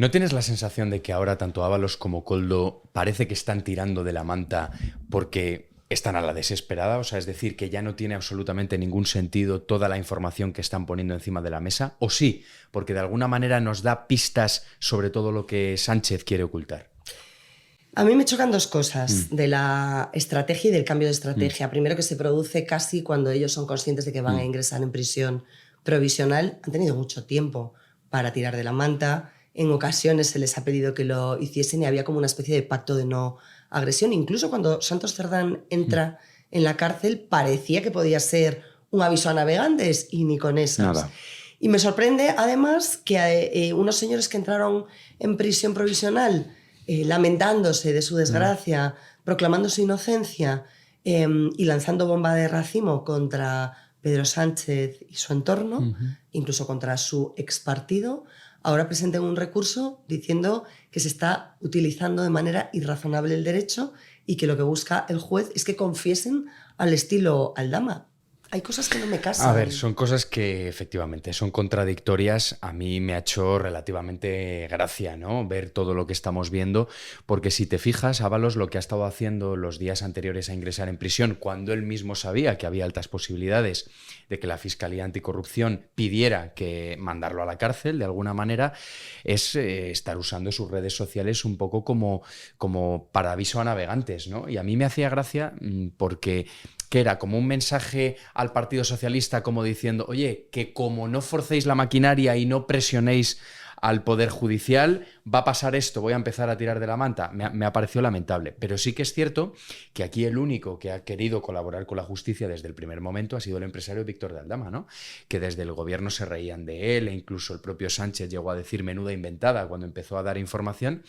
¿No tienes la sensación de que ahora tanto Ábalos como Koldo parece que están tirando de la manta porque están a la desesperada? O sea, es decir, que ya no tiene absolutamente ningún sentido toda la información que están poniendo encima de la mesa. ¿O sí? Porque de alguna manera nos da pistas sobre todo lo que Sánchez quiere ocultar. A mí me chocan dos cosas de la estrategia y del cambio de estrategia. Primero, que se produce casi cuando ellos son conscientes de que van a ingresar en prisión provisional. Han tenido mucho tiempo para tirar de la manta. En ocasiones se les ha pedido que lo hiciesen y había como una especie de pacto de no agresión. Incluso cuando Santos Cerdán entra en la cárcel, parecía que podía ser un aviso a navegantes y ni con esas. Nada. Y me sorprende además que unos señores que entraron en prisión provisional lamentándose de su desgracia, proclamando su inocencia y lanzando bomba de racimo contra Pedro Sánchez y su entorno, incluso contra su expartido, ahora presenten un recurso diciendo que se está utilizando de manera irrazonable el derecho y que lo que busca el juez es que confiesen al estilo Aldama. Hay cosas que no me casan. A ver, son cosas que efectivamente son contradictorias. A mí me ha hecho relativamente gracia, ¿no?, ver todo lo que estamos viendo, porque si te fijas, Ábalos lo que ha estado haciendo los días anteriores a ingresar en prisión, cuando él mismo sabía que había altas posibilidades de que la Fiscalía Anticorrupción pidiera que mandarlo a la cárcel de alguna manera, es estar usando sus redes sociales un poco como para aviso a navegantes, ¿no? Y a mí me hacía gracia porque que era como un mensaje al Partido Socialista como diciendo, oye, que como no forcéis la maquinaria y no presionéis al Poder Judicial, va a pasar esto, voy a empezar a tirar de la manta. Me ha parecido lamentable. Pero sí que es cierto que aquí el único que ha querido colaborar con la justicia desde el primer momento ha sido el empresario Víctor de Aldama, ¿no?, que desde el gobierno se reían de él e incluso el propio Sánchez llegó a decir menuda inventada cuando empezó a dar información.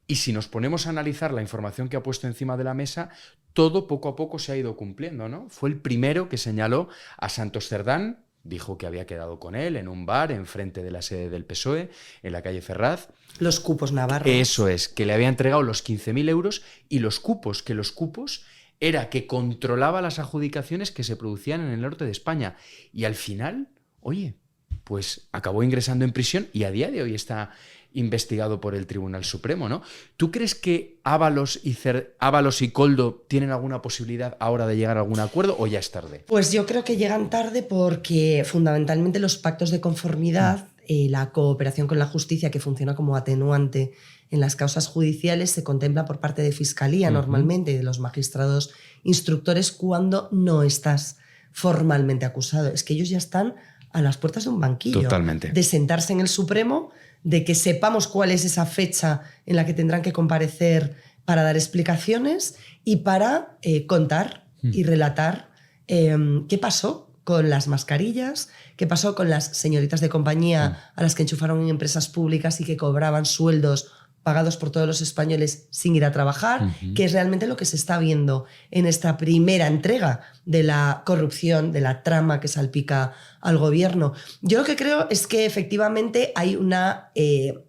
Y si nos ponemos a analizar la información que ha puesto encima de la mesa, todo poco a poco se ha ido cumpliendo, ¿no? Fue el primero que señaló a Santos Cerdán, dijo que había quedado con él en un bar enfrente de la sede del PSOE, en la calle Ferraz. Los cupos navarros. Eso es, que le había entregado los 15.000 euros y los cupos era que controlaba las adjudicaciones que se producían en el norte de España. Y al final, oye, pues acabó ingresando en prisión y a día de hoy está investigado por el Tribunal Supremo, ¿no? ¿Tú crees que Ábalos y Koldo tienen alguna posibilidad ahora de llegar a algún acuerdo o ya es tarde? Pues yo creo que llegan tarde porque fundamentalmente los pactos de conformidad, la cooperación con la justicia que funciona como atenuante en las causas judiciales se contempla por parte de Fiscalía normalmente y de los magistrados instructores cuando no estás formalmente acusado. Es que ellos ya están a las puertas de un banquillo. Totalmente. De sentarse en el Supremo, de que sepamos cuál es esa fecha en la que tendrán que comparecer para dar explicaciones y para contar y relatar qué pasó con las mascarillas, qué pasó con las señoritas de compañía a las que enchufaron en empresas públicas y que cobraban sueldos pagados por todos los españoles sin ir a trabajar, que es realmente lo que se está viendo en esta primera entrega de la corrupción, de la trama que salpica al gobierno. Yo lo que creo es que efectivamente hay una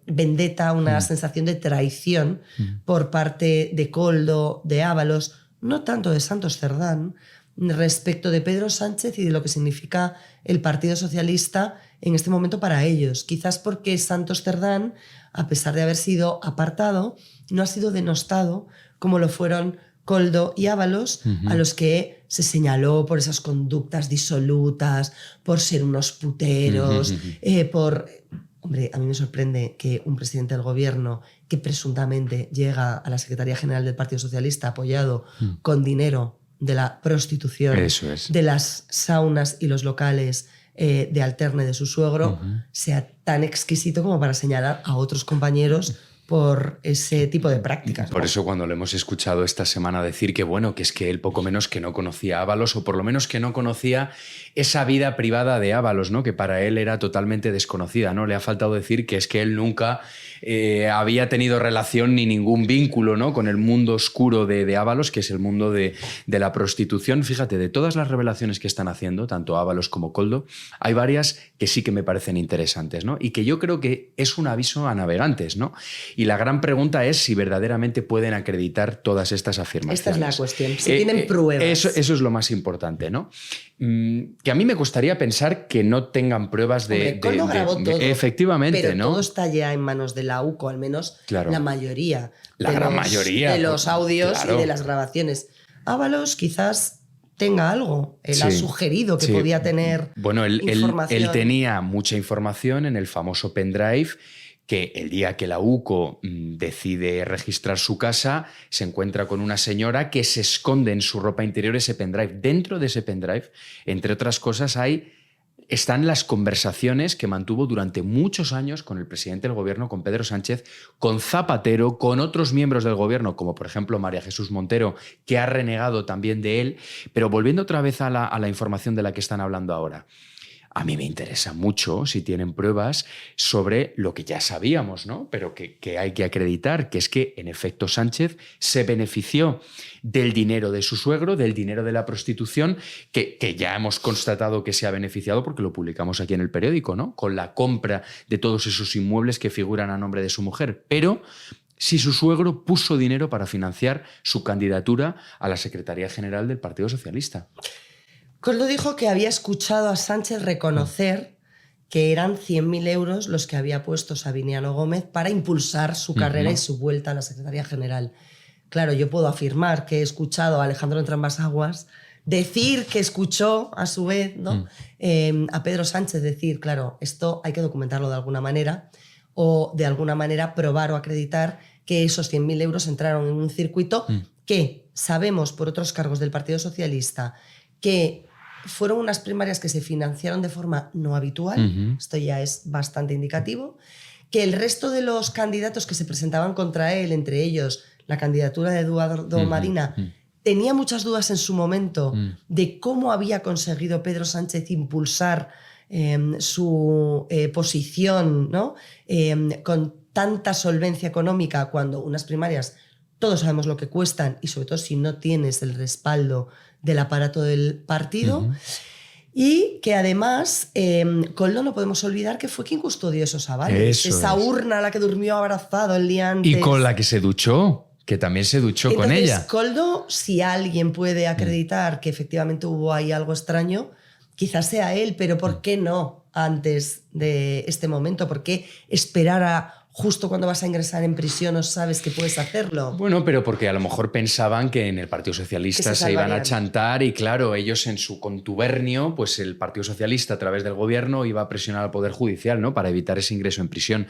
vendetta, una sensación de traición por parte de Koldo, de Ábalos, no tanto de Santos Cerdán, respecto de Pedro Sánchez y de lo que significa el Partido Socialista en este momento para ellos. Quizás porque Santos Cerdán, a pesar de haber sido apartado, no ha sido denostado como lo fueron Koldo y Ábalos, a los que se señaló por esas conductas disolutas, por ser unos puteros, Hombre, a mí me sorprende que un presidente del gobierno que presuntamente llega a la Secretaría General del Partido Socialista apoyado con dinero de la prostitución, de las saunas y los locales de alterne de su suegro, sea tan exquisito como para señalar a otros compañeros por ese tipo de prácticas, ¿no? Por eso cuando le hemos escuchado esta semana decir que bueno, que es que él poco menos que no conocía a Ábalos, o por lo menos que no conocía esa vida privada de Ábalos, ¿no?, que para él era totalmente desconocida, ¿no? Le ha faltado decir que es que él nunca había tenido relación ni ningún vínculo, ¿no?, con el mundo oscuro de Ábalos, que es el mundo de la prostitución. Fíjate, de todas las revelaciones que están haciendo, tanto Ábalos como Koldo, hay varias que sí que me parecen interesantes, ¿no?, y que yo creo que es un aviso a navegantes, ¿no? Y la gran pregunta es si verdaderamente pueden acreditar todas estas afirmaciones. Esta es la cuestión, si tienen pruebas. Eso es lo más importante, ¿no? Que a mí me gustaría pensar que no tengan pruebas Koldo grabó todo, efectivamente, pero ¿no? todo está ya en manos de la UCO, al menos Claro. la mayoría. La gran mayoría. De los audios Claro. y de las grabaciones. Ábalos quizás tenga algo. Él ha Sí, sugerido que sí. podía tener Bueno, información. él tenía mucha información en el famoso pendrive que el día que la UCO decide registrar su casa, se encuentra con una señora que se esconde en su ropa interior ese pendrive. Dentro de ese pendrive, entre otras cosas, están las conversaciones que mantuvo durante muchos años con el presidente del gobierno, con Pedro Sánchez, con Zapatero, con otros miembros del gobierno, como por ejemplo María Jesús Montero, que ha renegado también de él. Pero volviendo otra vez a la información de la que están hablando ahora, a mí me interesa mucho si tienen pruebas sobre lo que ya sabíamos, ¿no? Pero que hay que acreditar, que es que en efecto Sánchez se benefició del dinero de su suegro, del dinero de la prostitución, que ya hemos constatado que se ha beneficiado porque lo publicamos aquí en el periódico, ¿no? Con la compra de todos esos inmuebles que figuran a nombre de su mujer. Pero si su suegro puso dinero para financiar su candidatura a la Secretaría General del Partido Socialista. Koldo dijo que había escuchado a Sánchez reconocer que eran 100.000 euros los que había puesto Sabiniano Gómez para impulsar su carrera y su vuelta a la Secretaría General. Claro, yo puedo afirmar que he escuchado a Alejandro Entrambas-Aguas decir que escuchó a su vez, ¿no? A Pedro Sánchez decir, claro, esto hay que documentarlo de alguna manera o de alguna manera probar o acreditar que esos 100.000 euros entraron en un circuito que sabemos por otros cargos del Partido Socialista que fueron unas primarias que se financiaron de forma no habitual, esto ya es bastante indicativo, que el resto de los candidatos que se presentaban contra él, entre ellos la candidatura de Eduardo Madina, tenía muchas dudas en su momento de cómo había conseguido Pedro Sánchez impulsar su posición, ¿no? Con tanta solvencia económica, cuando unas primarias todos sabemos lo que cuestan y sobre todo si no tienes el respaldo del aparato del partido. Y que además, Koldo no podemos olvidar que fue quien custodió esos avales. Esa urna a la que durmió abrazado el día antes. Y con la que se duchó, que también se duchó con ella. Koldo, si alguien puede acreditar que efectivamente hubo ahí algo extraño, quizás sea él, pero ¿por qué no antes de este momento? ¿Por qué esperar a justo cuando vas a ingresar en prisión no sabes que puedes hacerlo? Bueno, pero porque a lo mejor pensaban que en el Partido Socialista se iban a chantar y claro, ellos en su contubernio, pues el Partido Socialista a través del gobierno iba a presionar al Poder Judicial, ¿no? Para evitar ese ingreso en prisión.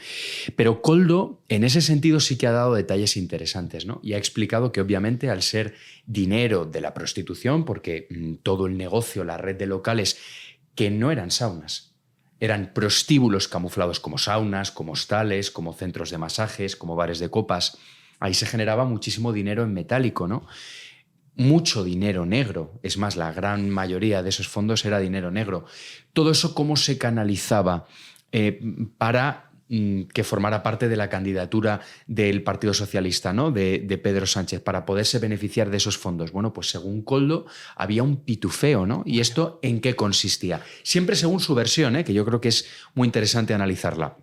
Pero Koldo, en ese sentido, sí que ha dado detalles interesantes, ¿no? Y ha explicado que obviamente al ser dinero de la prostitución, porque todo el negocio, la red de locales, que no eran saunas, eran prostíbulos camuflados como saunas, como hostales, como centros de masajes, como bares de copas. Ahí se generaba muchísimo dinero en metálico, ¿no? Mucho dinero negro. Es más, la gran mayoría de esos fondos era dinero negro. Todo eso, ¿cómo se canalizaba para que formara parte de la candidatura del Partido Socialista, ¿no? de Pedro Sánchez, para poderse beneficiar de esos fondos? Bueno, pues según Koldo había un pitufeo, ¿no? ¿Y esto en qué consistía? Siempre según su versión, que yo creo que es muy interesante analizarla.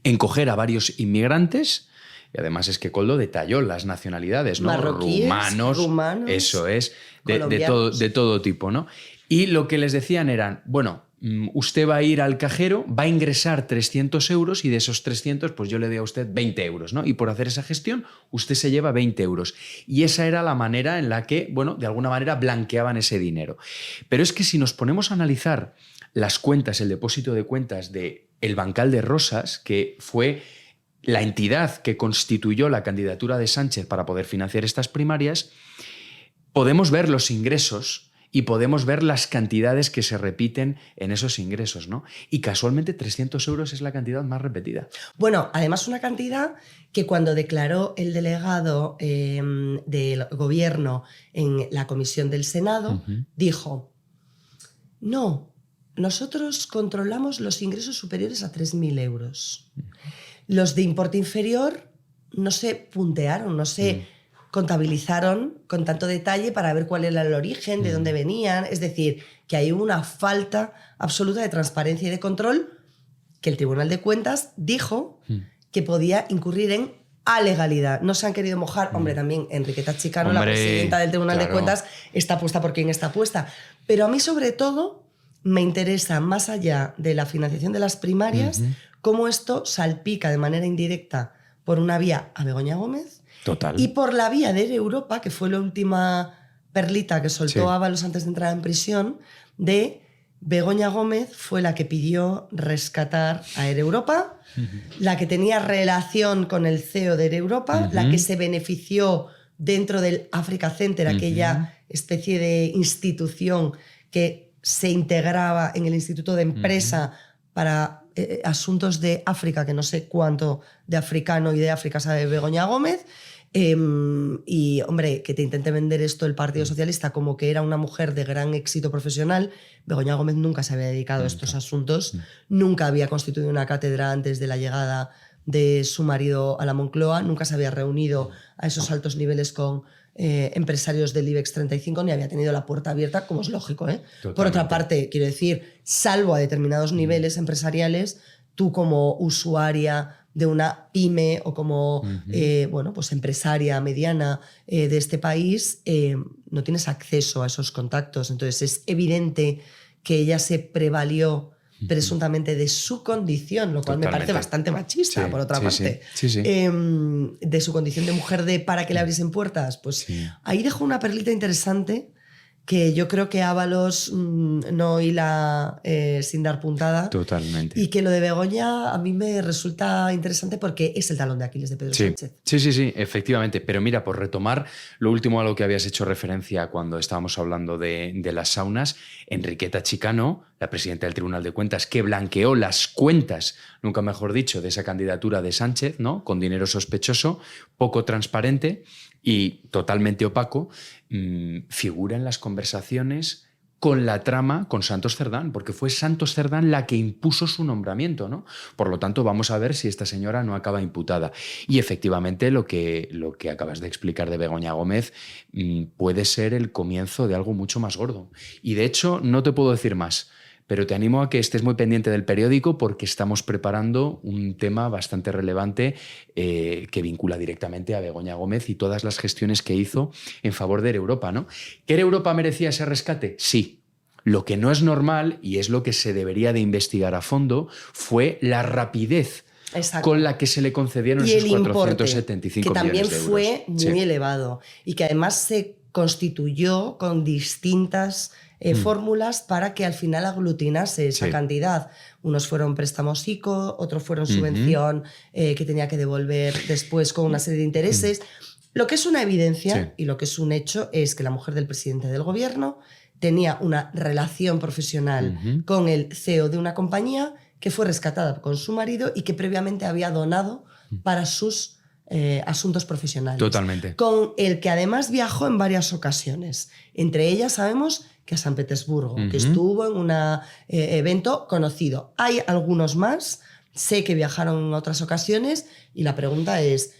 En coger a varios inmigrantes, y además es que Koldo detalló las nacionalidades, ¿no? Marroquíes, rumanos, eso es, de todo tipo, ¿no? Y lo que les decían eran, bueno, usted va a ir al cajero, va a ingresar 300 euros y de esos 300 pues yo le doy a usted 20 euros, ¿no? Y por hacer esa gestión usted se lleva 20 euros. Y esa era la manera en la que, bueno, de alguna manera blanqueaban ese dinero. Pero es que si nos ponemos a analizar las cuentas, el depósito de cuentas de El Bancal de Rosas, que fue la entidad que constituyó la candidatura de Sánchez para poder financiar estas primarias, podemos ver los ingresos y podemos ver las cantidades que se repiten en esos ingresos, ¿no? Y casualmente 300 euros es la cantidad más repetida. Bueno, además una cantidad que cuando declaró el delegado del gobierno en la comisión del Senado, dijo, no, nosotros controlamos los ingresos superiores a 3.000 euros. Los de importe inferior no se puntearon, no se contabilizaron con tanto detalle para ver cuál era el origen, de dónde venían. Es decir, que hay una falta absoluta de transparencia y de control que el Tribunal de Cuentas dijo que podía incurrir en alegalidad. No se han querido mojar. Hombre, también Enriqueta Chicano, la presidenta del Tribunal de Cuentas, está puesta por quien está puesta. Pero a mí, sobre todo, me interesa, más allá de la financiación de las primarias, cómo esto salpica de manera indirecta por una vía a Begoña Gómez. Total. Y por la vía de Air Europa, que fue la última perlita que soltó Ábalos antes de entrar en prisión, de Begoña Gómez fue la que pidió rescatar a Air Europa, la que tenía relación con el CEO de Air Europa, la que se benefició dentro del Africa Center, aquella especie de institución que se integraba en el Instituto de Empresa para asuntos de África, que no sé cuánto de africano y de África sabe Begoña Gómez. Y, hombre, que te intente vender esto el Partido Socialista como que era una mujer de gran éxito profesional. Begoña Gómez nunca se había dedicado a estos asuntos, nunca había constituido una cátedra antes de la llegada de su marido a la Moncloa, nunca se había reunido a esos altos niveles con empresarios del IBEX 35, ni había tenido la puerta abierta, como es lógico. Por otra parte, quiero decir, salvo a determinados niveles empresariales, tú como usuaria de una pyme o como bueno, pues empresaria mediana de este país, no tienes acceso a esos contactos. Entonces es evidente que ella se prevalió presuntamente de su condición, lo cual me parece bastante machista, por otra parte. De su condición de mujer para que le abriesen puertas. Pues ahí dejó una perlita interesante que yo creo que Ábalos no hila sin dar puntada. Totalmente. Y que lo de Begoña a mí me resulta interesante porque es el talón de Aquiles de Pedro Sánchez. Sí, efectivamente. Pero mira, por retomar lo último a lo que habías hecho referencia cuando estábamos hablando de las saunas, Enriqueta Chicano, la presidenta del Tribunal de Cuentas, que blanqueó las cuentas, nunca mejor dicho, de esa candidatura de Sánchez, ¿no? Con dinero sospechoso, poco transparente y totalmente opaco, figura en las conversaciones con la trama con Santos Cerdán, porque fue Santos Cerdán la que impuso su nombramiento, ¿no? Por lo tanto, vamos a ver si esta señora no acaba imputada. Y efectivamente lo que acabas de explicar de Begoña Gómez puede ser el comienzo de algo mucho más gordo. Y de hecho, no te puedo decir más, pero te animo a que estés muy pendiente del periódico porque estamos preparando un tema bastante relevante que vincula directamente a Begoña Gómez y todas las gestiones que hizo en favor de Europa, ¿no? ¿Que Europa merecía ese rescate? Sí. Lo que no es normal, y es lo que se debería de investigar a fondo, fue la rapidez con la que se le concedieron esos 475 que millones de euros. Que también fue muy elevado y que además se constituyó con distintas fórmulas para que al final aglutinase esa cantidad. Unos fueron préstamos ICO, otros fueron subvención que tenía que devolver después con una serie de intereses. Lo que es una evidencia y lo que es un hecho es que la mujer del presidente del gobierno tenía una relación profesional con el CEO de una compañía que fue rescatada con su marido y que previamente había donado para sus asuntos profesionales. Totalmente. Con el que además viajó en varias ocasiones. Entre ellas sabemos que a San Petersburgo, que estuvo en un evento conocido. Hay algunos más, sé que viajaron en otras ocasiones y la pregunta es,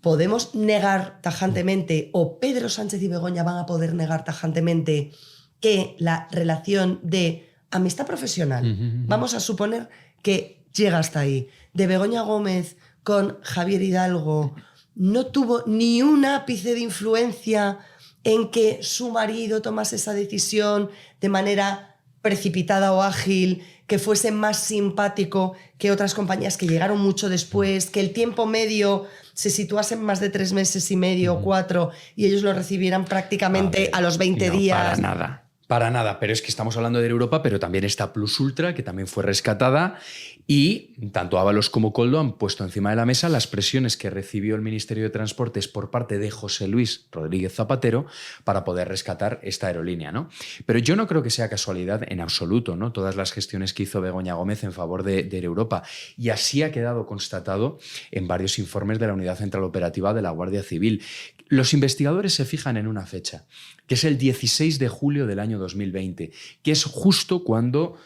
¿podemos negar tajantemente o Pedro Sánchez y Begoña van a poder negar tajantemente que la relación de amistad profesional, vamos a suponer que llega hasta ahí, de Begoña Gómez con Javier Hidalgo, no tuvo ni un ápice de influencia en que su marido tomase esa decisión de manera precipitada o ágil, que fuese más simpático que otras compañías que llegaron mucho después, que el tiempo medio se situase en más de 3 meses y medio o 4 y ellos lo recibieran prácticamente a los 20 días? Para nada, pero es que estamos hablando de Europa, pero también está Plus Ultra, que también fue rescatada, y tanto Ábalos como Koldo han puesto encima de la mesa las presiones que recibió el Ministerio de Transportes por parte de José Luis Rodríguez Zapatero para poder rescatar esta aerolínea, ¿no? Pero yo no creo que sea casualidad en absoluto, ¿no? Todas las gestiones que hizo Begoña Gómez en favor de Europa, y así ha quedado constatado en varios informes de la Unidad Central Operativa de la Guardia Civil. Los investigadores se fijan en una fecha, que es el 16 de julio del año 2020, que es justo cuando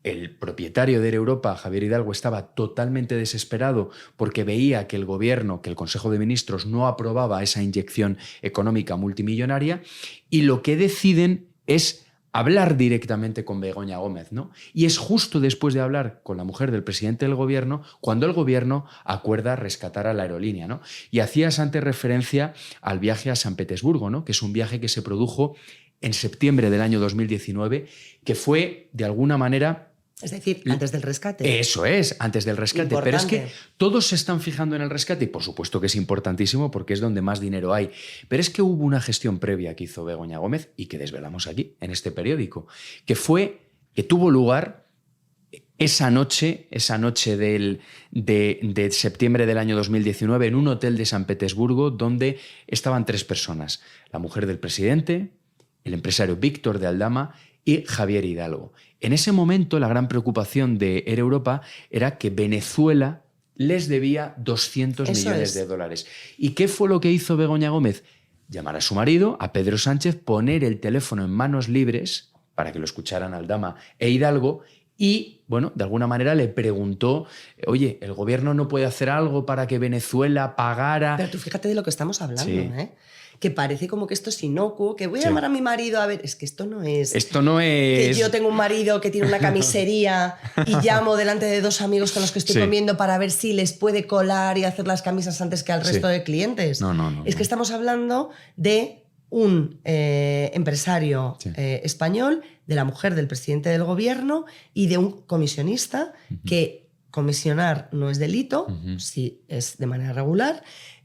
el propietario de Air Europa, Javier Hidalgo, estaba totalmente desesperado porque veía que el gobierno, que el Consejo de Ministros no aprobaba esa inyección económica multimillonaria, y lo que deciden es hablar directamente con Begoña Gómez, ¿no? Y es justo después de hablar con la mujer del presidente del gobierno cuando el gobierno acuerda rescatar a la aerolínea, ¿no? Y hacías antes referencia al viaje a San Petersburgo, ¿no? Que es un viaje que se produjo en septiembre del año 2019, que fue, de alguna manera, Es decir, antes del rescate. Eso es, antes del rescate. Importante. Pero es que todos se están fijando en el rescate y por supuesto que es importantísimo porque es donde más dinero hay. Pero es que hubo una gestión previa que hizo Begoña Gómez y que desvelamos aquí, en este periódico, que tuvo lugar esa noche de septiembre del año 2019 en un hotel de San Petersburgo donde estaban 3 personas. La mujer del presidente, el empresario Víctor de Aldama y Javier Hidalgo. En ese momento la gran preocupación de Air Europa era que Venezuela les debía 200 millones de dólares. ¿Y qué fue lo que hizo Begoña Gómez? Llamar a su marido, a Pedro Sánchez, poner el teléfono en manos libres para que lo escucharan Aldama e Hidalgo y, bueno, de alguna manera le preguntó, oye, ¿el gobierno no puede hacer algo para que Venezuela pagara? Pero tú fíjate de lo que estamos hablando, Sí. Que parece como que esto es inocuo, que voy a llamar a mi marido a ver, es que esto no es... Esto no es... Que yo tengo un marido que tiene una camisería y llamo delante de 2 amigos con los que estoy comiendo para ver si les puede colar y hacer las camisas antes que al resto de clientes. No. Es que estamos hablando de un empresario español, de la mujer del presidente del gobierno y de un comisionista que comisionar no es delito, sí es de manera regular,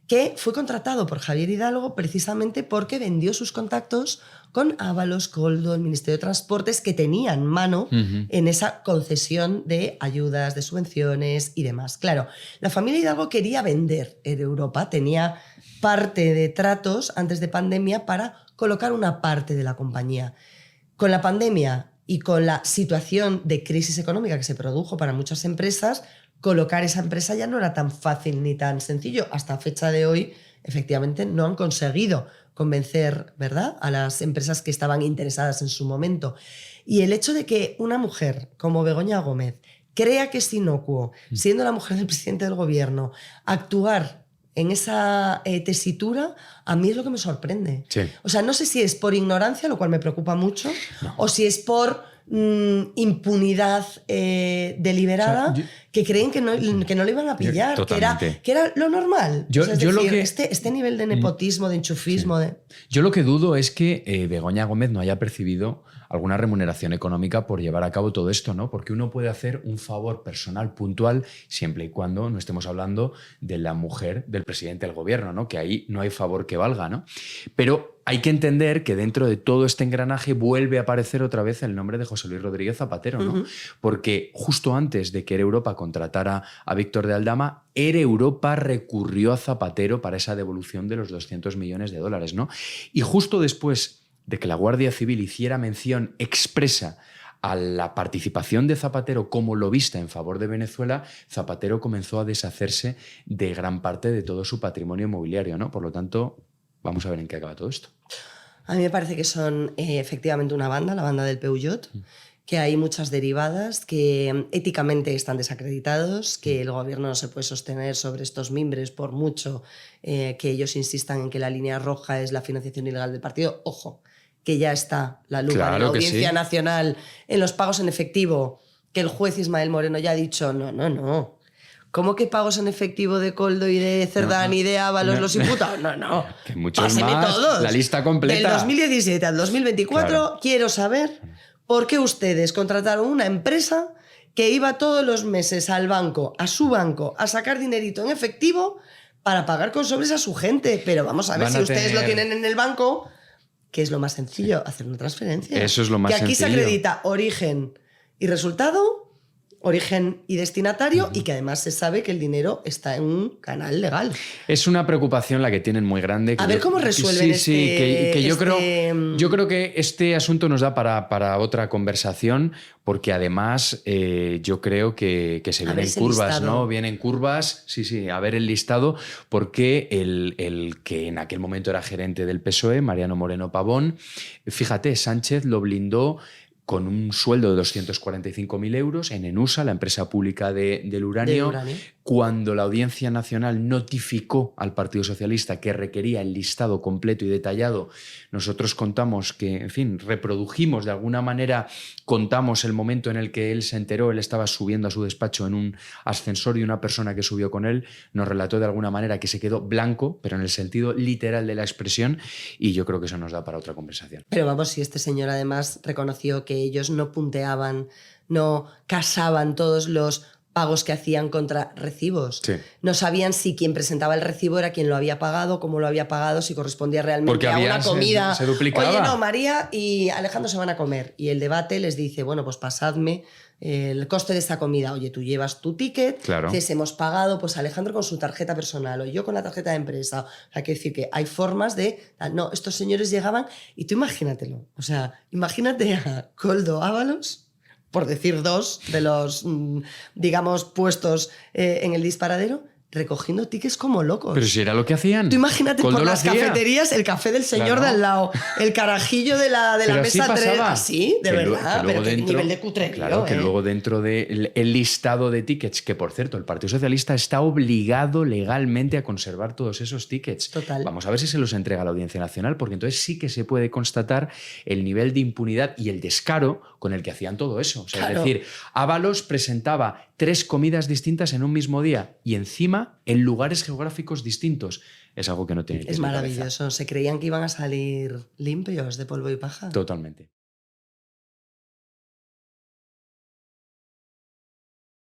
que fue contratado por Javier Hidalgo precisamente porque vendió sus contactos con Ábalos, Koldo, el Ministerio de Transportes, que tenían mano en esa concesión de ayudas, de subvenciones y demás. Claro, la familia Hidalgo quería vender Air Europa, tenía parte de tratos antes de pandemia para colocar una parte de la compañía. Con la pandemia y con la situación de crisis económica que se produjo para muchas empresas, colocar esa empresa ya no era tan fácil ni tan sencillo. Hasta fecha de hoy, efectivamente, no han conseguido convencer, ¿verdad?, a las empresas que estaban interesadas en su momento. Y el hecho de que una mujer como Begoña Gómez crea que es inocuo, siendo la mujer del presidente del gobierno, actuar en esa tesitura, a mí es lo que me sorprende. Sí. O sea, no sé si es por ignorancia, lo cual me preocupa mucho, o si es por impunidad deliberada, que creen que no le iban a pillar, que era lo normal. Yo lo que... este nivel de nepotismo, de enchufismo... Yo lo que dudo es que Begoña Gómez no haya percibido alguna remuneración económica por llevar a cabo todo esto, ¿no? Porque uno puede hacer un favor personal puntual siempre y cuando no estemos hablando de la mujer del presidente del gobierno, ¿no? Que ahí no hay favor que valga, ¿no? Pero hay que entender que dentro de todo este engranaje vuelve a aparecer otra vez el nombre de José Luis Rodríguez Zapatero, ¿no? Porque justo antes de que Air Europa contratara a Víctor de Aldama, Air Europa recurrió a Zapatero para esa devolución de los 200 millones de dólares, ¿no? Y justo después de que la Guardia Civil hiciera mención expresa a la participación de Zapatero como lobista en favor de Venezuela, Zapatero comenzó a deshacerse de gran parte de todo su patrimonio inmobiliario, ¿no? Por lo tanto, vamos a ver en qué acaba todo esto. A mí me parece que son efectivamente una banda, la banda del Peugeot, que hay muchas derivadas, que éticamente están desacreditados, que el gobierno no se puede sostener sobre estos mimbres por mucho que ellos insistan en que la línea roja es la financiación ilegal del partido. Ojo, que ya está la lupa de la Audiencia Nacional en los pagos en efectivo, que el juez Ismael Moreno ya ha dicho, no. ¿Cómo que pagos en efectivo de Koldo y de Cerdán y de Ábalos los imputados? No. Que muchos Páseme más, todos. la lista completa. Del 2017 al 2024 quiero saber por qué ustedes contrataron una empresa que iba todos los meses al banco, a su banco, a sacar dinerito en efectivo para pagar con sobres a su gente. Pero vamos a ver, si ustedes lo tienen en el banco... que es lo más sencillo, hacer una transferencia. Eso es lo más sencillo. Que aquí se acredita origen y resultado, origen y destinatario, y que además se sabe que el dinero está en un canal legal. Es una preocupación la que tienen muy grande. A ver cómo resuelven Yo creo que este asunto nos da para otra conversación, porque además yo creo que se vienen curvas, ¿no? Vienen curvas, a ver el listado, porque el que en aquel momento era gerente del PSOE, Mariano Moreno Pavón, fíjate, Sánchez lo blindó con un sueldo de 245.000 euros en Enusa, la empresa pública del uranio. Cuando la Audiencia Nacional notificó al Partido Socialista que requería el listado completo y detallado, nosotros contamos que, en fin, reprodujimos de alguna manera, contamos el momento en el que él se enteró, él estaba subiendo a su despacho en un ascensor y una persona que subió con él nos relató de alguna manera que se quedó blanco, pero en el sentido literal de la expresión, y yo creo que eso nos da para otra conversación. Pero vamos, si este señor además reconoció que ellos no punteaban, no casaban todos los pagos que hacían contra recibos. Sí. No sabían si quien presentaba el recibo era quien lo había pagado, cómo lo había pagado, si correspondía realmente Porque a una comida. se duplicaba. Oye, no, María y Alejandro se van a comer. Y el debate les dice, bueno, pues pasadme el coste de esta comida. Oye, tú llevas tu ticket, Claro. dices, hemos pagado, pues Alejandro con su tarjeta personal o yo con la tarjeta de empresa. Hay que decir que hay formas de... No, estos señores llegaban y tú imagínatelo. O sea, imagínate a Koldo Ábalos, por decir dos de los, digamos, puestos en el disparadero, recogiendo tickets como locos. Pero si era lo que hacían. Tú imagínate Koldo por lo las hacía. cafeterías, el café del señor Claro. de al lado, el carajillo de la Pero así mesa 3. pasaba. Así, de Que verdad. que Pero luego qué nivel de cutrerío, Claro, que luego dentro del listado de tickets, que por cierto, el Partido Socialista está obligado legalmente a conservar todos esos tickets. Total. Vamos a ver si se los entrega a la Audiencia Nacional, porque entonces sí que se puede constatar el nivel de impunidad y el descaro con el que hacían todo eso. O sea, Claro. Es decir, Ábalos presentaba 3 comidas distintas en un mismo día y encima en lugares geográficos distintos. Es algo que no tiene Es pies ni cabeza. maravilloso. Se creían que iban a salir limpios de polvo y paja. Totalmente.